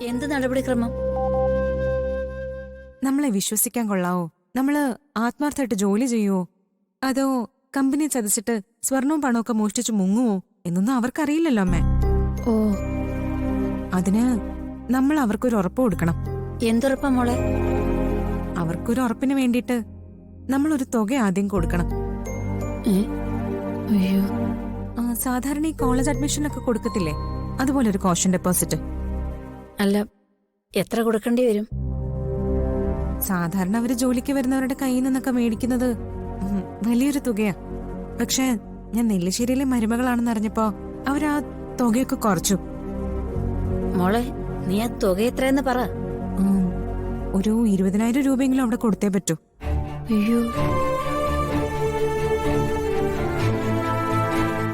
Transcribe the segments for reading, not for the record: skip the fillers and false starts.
എന്ത് നടപടിക്രമം? നമ്മളെ വിശ്വസിക്കാൻ കൊള്ളാവോ? നമ്മള് ആത്മാർത്ഥമായിട്ട് ജോലി ചെയ്യുവോ, അതോ കമ്പനി ചതിച്ചിട്ട് സ്വർണവും പണമൊക്കെ മോഷ്ടിച്ചു മുങ്ങുവോ എന്നൊന്നും അവർക്കറിയില്ലല്ലോ അമ്മേ. ഓ, അതിന് നമ്മൾ അവർക്കൊരു ഉറപ്പ് കൊടുക്കണം. എന്തുറപ്പാ മോളെ? അവർക്കൊരു ഉറപ്പിന് വേണ്ടിയിട്ട് നമ്മളൊരു തുക ആദ്യം കൊടുക്കണം. അയ്യോ, സാധാരണ ഈ കോളേജ് അഡ്മിഷനൊക്കെ കൊടുക്കത്തില്ലേ, അതുപോലെ ഒരു കോഷൻ ഡെപ്പോസിറ്റ്. അല്ല, എത്ര കൊടുക്കേണ്ടി വരും? സാധാരണ അവര് ജോലിക്ക് വരുന്നവരുടെ കയ്യിൽ നിന്നൊക്കെ മേടിക്കുന്നത് വലിയൊരു തുകയാ. പക്ഷെ ഞാൻ നെല്ലിശ്ശേരിയിലെ മരുമകളാണെന്ന് അറിഞ്ഞപ്പോ അവരാ തുകയൊക്കെ കുറച്ചു. മോളെ, നീ ആ തുക എത്രയെന്ന് പറ. ഒരു 20,000 രൂപയെങ്കിലും അവിടെ കൊടുത്തേ പറ്റൂ. അയ്യോ,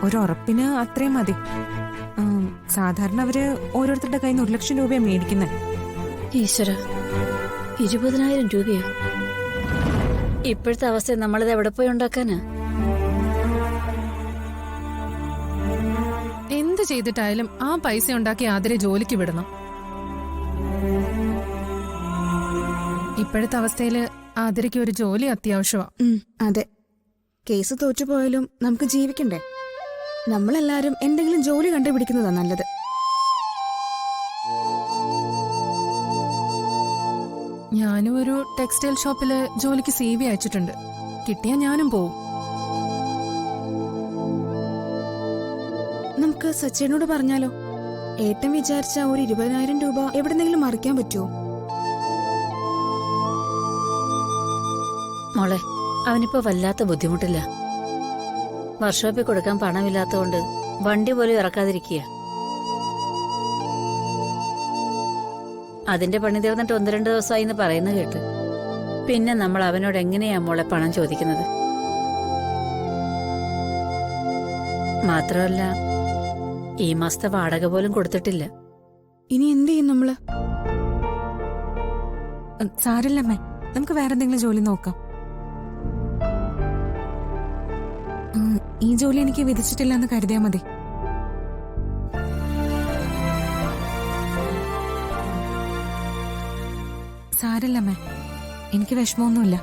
ഒരു ഉറപ്പിന് അത്രയും മതി. സാധാരണ അവര് ഓരോരുത്തരുടെ കയ്യിൽ നിന്ന് 1,00,000 രൂപയാ മേടിക്കുന്നത്. ഈശ്വര, 20,000 രൂപയോ? ഇപ്പോഴത്തെ അവസ്ഥ നമ്മളിത് എവിടെ പോയി ഉണ്ടാക്കാനാ? എന്ത് ചെയ്തിട്ടായാലും ആ പൈസ ഉണ്ടാക്കി ആതിരെ ജോലിക്ക് വിടണം. ഇപ്പോഴത്തെ അവസ്ഥയില് ആതിരയ്ക്ക് ഒരു ജോലി അത്യാവശ്യമാ. അതെ, കേസ് തോറ്റുപോയാലും നമുക്ക് ജീവിക്കണ്ടേ? നമ്മളെല്ലാരും എന്തെങ്കിലും ജോലി കണ്ടുപിടിക്കുന്നതാ നല്ലത്. ഞാനും ഒരു ടെക്സ്റ്റൈൽ ഷോപ്പില് ജോലിക്ക് CV അയച്ചിട്ടുണ്ട്. കിട്ടിയാ ഞാനും പോവും. നമുക്ക് സച്ചിനോട് പറഞ്ഞാലോ? ഏട്ടൻ വിചാരിച്ച ഒരു 20,000 രൂപ എവിടെന്നെങ്കിലും മറിക്കാൻ പറ്റുമോ? മോളെ, അവനിപ്പോ വല്ലാത്ത ബുദ്ധിമുട്ടില്ല. വർക്ക്ഷോപ്പിൽ കൊടുക്കാൻ പണമില്ലാത്തതുകൊണ്ട് വണ്ടി പോലും ഇറക്കാതിരിക്കുക. അതിന്റെ പണി തീർന്നിട്ട് 1-2 ദിവസമായി എന്ന് പറയുന്നത് കേട്ട്. പിന്നെ നമ്മൾ അവനോട് എങ്ങനെയാ മോളെ പണം ചോദിക്കുന്നത്? മാത്രമല്ല, ഈ മാസത്തെ വാടക പോലും കൊടുത്തിട്ടില്ല. ഇനി എന്ത് ചെയ്യും നമ്മള്? സാരില്ലമ്മേ, നമുക്ക് വേറെ എന്തെങ്കിലും ജോലി നോക്കാം. ഈ ജോലി എനിക്ക് വിധിച്ചിട്ടില്ല എന്ന് കരുതിയാ മതി. സാരില്ലമ്മേ, എനിക്ക് വിഷമമൊന്നുമില്ല.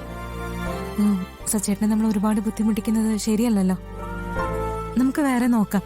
സച്ചേട്ടനെ നമ്മൾ ഒരുപാട് ബുദ്ധിമുട്ടിക്കുന്നത് ശരിയല്ലല്ലോ. നമുക്ക് വേറെ നോക്കാം.